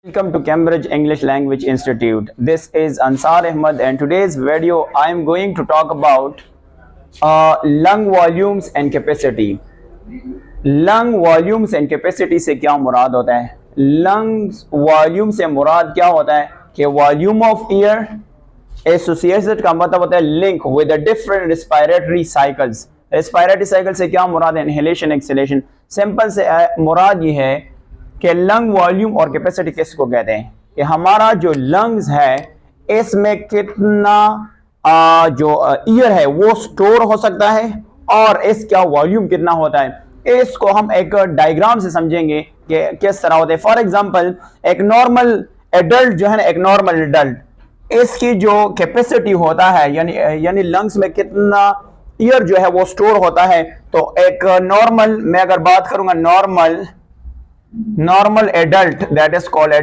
Welcome to Cambridge English Language Institute. This is Ansar Ahmed and today's video I am going to talk about lung volumes and capacity. Lung volumes and capacity से क्या मुराद होता है? Lungs volume से मुराद क्या होता है कि volume of air associated का मतलब होता है link with the different respiratory cycles. Respiratory cycle से क्या मुराद है? Inhalation, exhalation. Simple से मुराद ये है कि लंग वॉल्यूम और कैपेसिटी किसको कहते हैं कि हमारा जो लंग्स है इसमें कितना जो एयर है वो स्टोर हो सकता है और इसका वॉल्यूम कितना होता है। इसको हम एक डायग्राम से समझेंगे कि किस तरह होता है। फॉर एग्जांपल एक नॉर्मल एडल्ट जो है ना, एक नॉर्मल एडल्ट इसकी जो कैपेसिटी होता है यानी लंग्स में कितना एयर जो है वो स्टोर होता है। तो एक नॉर्मल, मैं अगर बात करूंगा normal adult, that is called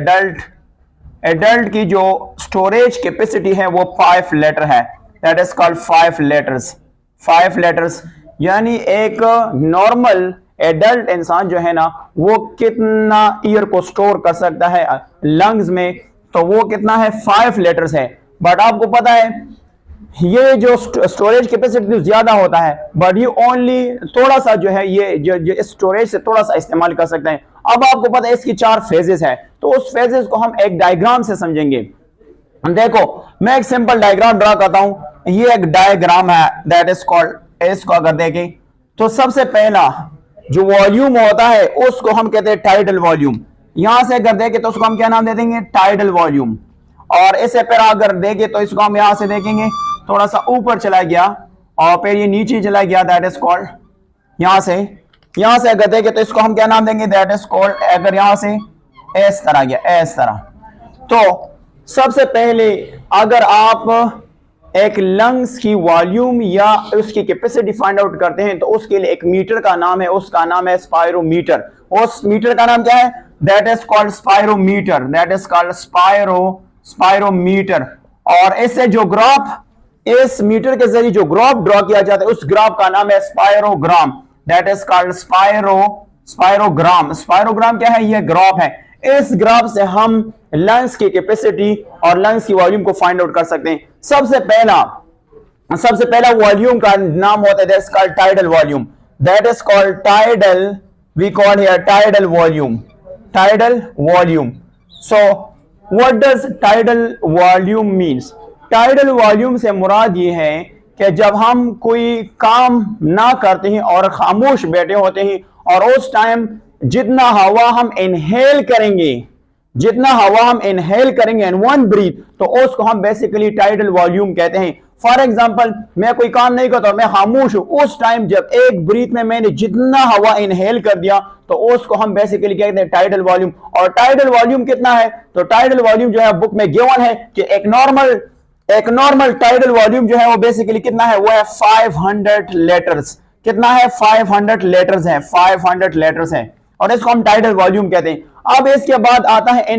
adult की जो स्टोरेज कैपेसिटी है वो 5 लीटर है, दैट इज कॉल्ड 5 लीटर्स। यानी एक नॉर्मल एडल्ट इंसान जो है ना वो कितना एयर को स्टोर कर सकता है लंग्स में, तो वो कितना है 5 लीटर्स है। बट आपको पता है ये जो स्टोरेज कैपेसिटी ज्यादा होता है बट ये ओनली थोड़ा सा जो है ये जो स्टोरेज से थोड़ा सा इस्तेमाल कर सकते हैं। अब आपको पता है इसकी 4 फेजेस है, तो उस फेजेस को हम एक डायग्राम से समझेंगे। देखो मैं एक सिंपल डायग्राम ड्रा करता हूं, ये एक डायग्राम है दैट इज कॉल्ड, इसको अगर देखें तो सबसे पहला जो वॉल्यूम होता है उसको हम कहते हैं टाइडल वॉल्यूम। यहां से अगर देखें तो उसको हम क्या नाम दे देंगे, टाइडल वॉल्यूम। और इसे फिर अगर देखें तो इसको हम यहां से देखेंगे थोड़ा सा ऊपर चला गया और फिर ये नीचे चला गया, दैट इज कॉल्ड, यहां से अगर देखें तो इसको हम क्या नाम देंगे, दैट इज कॉल्ड, अगर यहां से इस तरह गया इस तरह। तो सबसे पहले अगर आप एक लंग्स की वॉल्यूम या उसकी कैपेसिटी फाइंड आउट करते हैं तो उसके लिए एक मीटर का नाम है, उसका नाम है स्पायरोमीटर। उस मीटर का नाम क्या है, that is called spirometer, that is called spirometer. और इससे जो ग्राफ, इस मीटर के जरिए जो ग्राफ ड्रॉ किया जाता है उस ग्राफ का नाम है स्पायरोग्राम, दैट इज कॉल्ड स्पायरोग्राम। स्पायरोग्राम क्या है, ये ग्राफ है। इस ग्राफ से हम लंग्स की कैपेसिटी और लंग्स की वॉल्यूम को फाइंड आउट कर सकते हैं। सबसे पहला वॉल्यूम का नाम होता है that is called tidal volume, that is called tidal, we call here tidal volume. So what does tidal volume means? Tidal volume से मुराद ये है कि जब हम कोई काम ना करते हैं और खामोश बैठे होते हैं और उस टाइम जितना हवा हम इनहेल करेंगे इन वन ब्रीथ, तो उसको हम बेसिकली टाइडल वॉल्यूम कहते हैं। फॉर एग्जांपल मैं कोई काम नहीं करता, मैं खामोश हूं, उस टाइम जब एक ब्रीथ में मैंने जितना हवा इनहेल कर दिया तो उसको हम बेसिकली कहते हैं टाइडल वॉल्यूम। और टाइडल वॉल्यूम कितना है, तो टाइडल वॉल्यूम जो है बुक में गिवन है कि एक नॉर्मल टाइडल वॉल्यूम जो है वो बेसिकली कितना है, वो है 500 लीटर्स। कितना है, 500 लीटर्स है और इसको हम टाइडल वॉल्यूम कहते हैं। अब इसके बाद आता है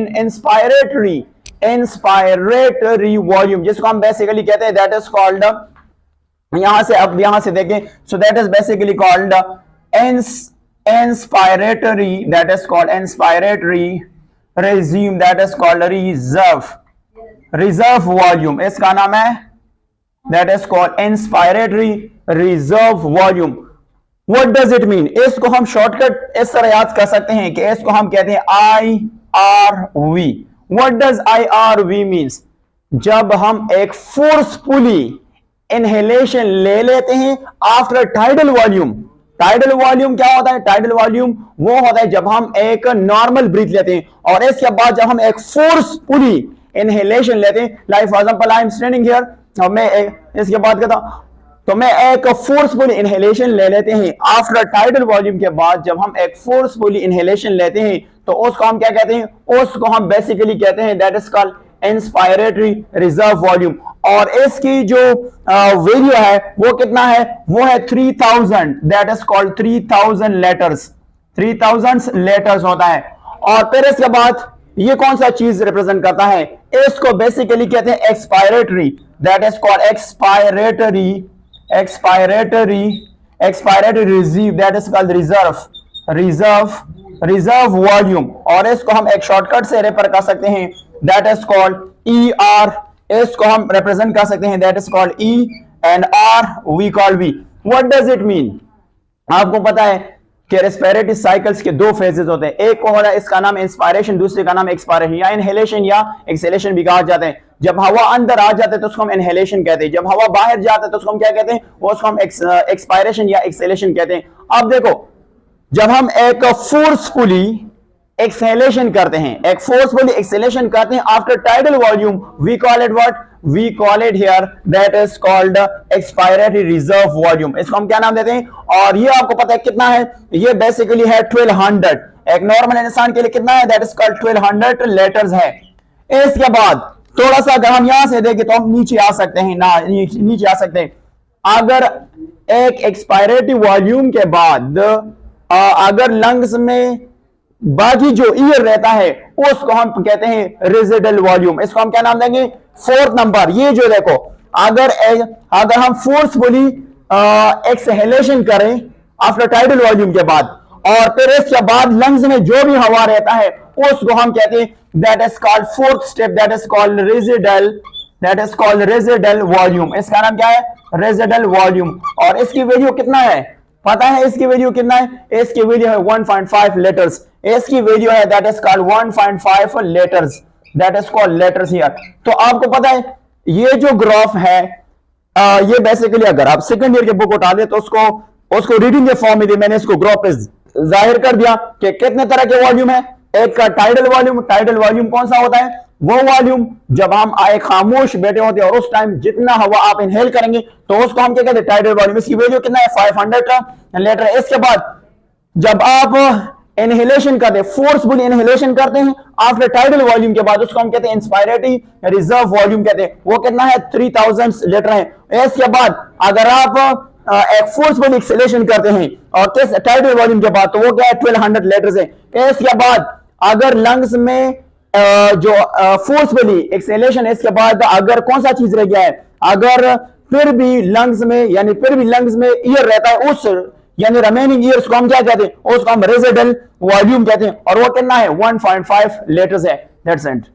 इंस्पायरेटरी वॉल्यूम, जिसको हम बेसिकली कहते हैं दैट इज कॉल्ड, यहां से देखें, so that is basically called inspiratory, that is called inspiratory resume, that is called reserve volume, इसका नाम है that is called inspiratory reserve volume. What does it mean? इसको हम शॉर्टकट इस तरह याद कर सकते हैं कि इसको हम कहते हैं IRV। What does IRV means? जब हम एक फोर्सफुली इनहेलेशन ले लेते हैं after tidal volume. Tidal volume क्या होता है? टाइडल वॉल्यूम वो होता है जब हम एक नॉर्मल ब्रीथ लेते हैं और इसके बाद जब हम एक फोर्सफुली इनहेलेशन लेते हैं, like for example I am standing here और मैं इसके बाद कहता हूं, तो मैं एक फोर्सफुल इनहेलेशन ले लेते हैं आफ्टर टाइडल वॉल्यूम के बाद जब हम एक फोर्सफुली इनहेलेशन लेते हैं तो उसको हम क्या कहते हैं, उसको हम बेसिकली कहते हैं that is called inspiratory reserve volume. और इसकी जो वैल्यू है वो कितना है, वो है 3000, दैट इज कॉल्ड 3000 लीटर्स होता है। और फिर इसके बाद ये कौन सा चीज रिप्रेजेंट करता है, इसको बेसिकली कहते हैं expiratory, that is called expiratory reserve, that is called reserve reserve volume, और इसको हम एक शॉर्टकट से रेफर कर सकते हैं, that is called E R. इसको हम रिप्रेजेंट कर सकते हैं, that is called E and R we call V. What does it mean? आपको पता है कि रेस्पिरेटरी साइकिल्स के दो फेजेस होते हैं, एक को होता है इसका नाम इंस्पायरेशन, दूसरे का नाम एक्सपायरेशन या इनहेलेशन या एक्सेलेशन भी कहा जाता है। जब हवा अंदर आ जाते हैं तो उसको हम इनहेलेशन कहते हैं, जब हवा बाहर जाता है तो उसको हम क्या कहते हैं? वो उसको हम एक्सपायरेशन या एक्सेलेशन कहते हैं। अब देखो, जब हम एक फोर्सफुली एक्सेलेशन करते हैं, एक फोर्सफुली एक्सेलेशन करते हैं after tidal volume, we call it what? We call it here that is called expiratory reserve volume. इसको हम क्या नाम देते हैं? और ये आपको पता है कितना है? ये बेसिकली है 1200। एक नॉर्मल इंसान के लिए कितना है? दैट इज कॉल्ड 1200 लीटर्स है। इसके बाद थोड़ा सा अगर हम यहां से देखें तो हम नीचे आ सकते हैं ना, नीचे आ सकते हैं। अगर एक एक्सपायरेटरी वॉल्यूम के बाद अगर लंग्स में बाकी जो ईयर रहता है उसको हम कहते हैं रेजिडल वॉल्यूम। इसको हम क्या नाम देंगे? Fourth number. ये जो देखो, अगर हम फोर्सफुली एक्सहेलेशन करें आफ्टर टाइडल वॉल्यूम के बाद, और फिर इसके बाद लंग्स में जो भी हवा रहता है उसको हम कहते हैं that is called fourth step, that is called residual, that is called residual volume. इसका नाम क्या है? Residual volume. और इसकी वैल्यू कितना है? पता है इसकी वैल्यू कितना है? इसकी वैल्यू है 1.5 लीटर्स। इसकी वैल्यू है that is called 1.5 litres, that is called litres here. तो आपको पता है ये जो ग्राफ है, ये बेसिकली अगर आप सेकंड ईयर के बुक उठा दे तो उसको रीडिंग के फॉर्म में दे, मैंने इसको ग्राफ पे जाहिर कर दिया कि कितने तरह के वॉल्यूम है। एक का टाइडल वॉल्यूम। टाइडल वॉल्यूम कौन सा होता है? वो वॉल्यूम जब हम आए खामोश बैठे होते हैं और उस टाइम जितना हवा आप इनहेल करेंगे तो उसको हम क्या कहते हैं? Tidal volume. इसकी वैल्यू कितना है? 500 लीटर। इसके बाद जब आप इनहेलेशन करते हैं, फोर्सफुली इनहेलेशन करते हैं आफ्टर टाइडल वॉल्यूम के बाद, उसको हम कहते हैं इंस्पायरेटरी रिजर्व वॉल्यूम कहते हैं। वो कितना है? 3000 लीटर है। इसके बाद अगर आप एक फोर्सफुल एक्सेलेरेशन करते हैं और किस टाइडल वॉल्यूम के बाद, तो वो क्या है? 1200 लीटर्स है। इसके बाद अगर लंग्स में जो फोर्सफुली एक्सेलेरेशन है, इसके बाद अगर कौन सा चीज रह गया है, अगर फिर भी लंग्स में ईयर रहता है, उस यानी रिमेनिंग ईयर्स को हम क्या कहते हैं? उसको हम रेजिडल वॉल्यूम कहते हैं। और वो कितना है? 1.5 लीटर्स है। That's it.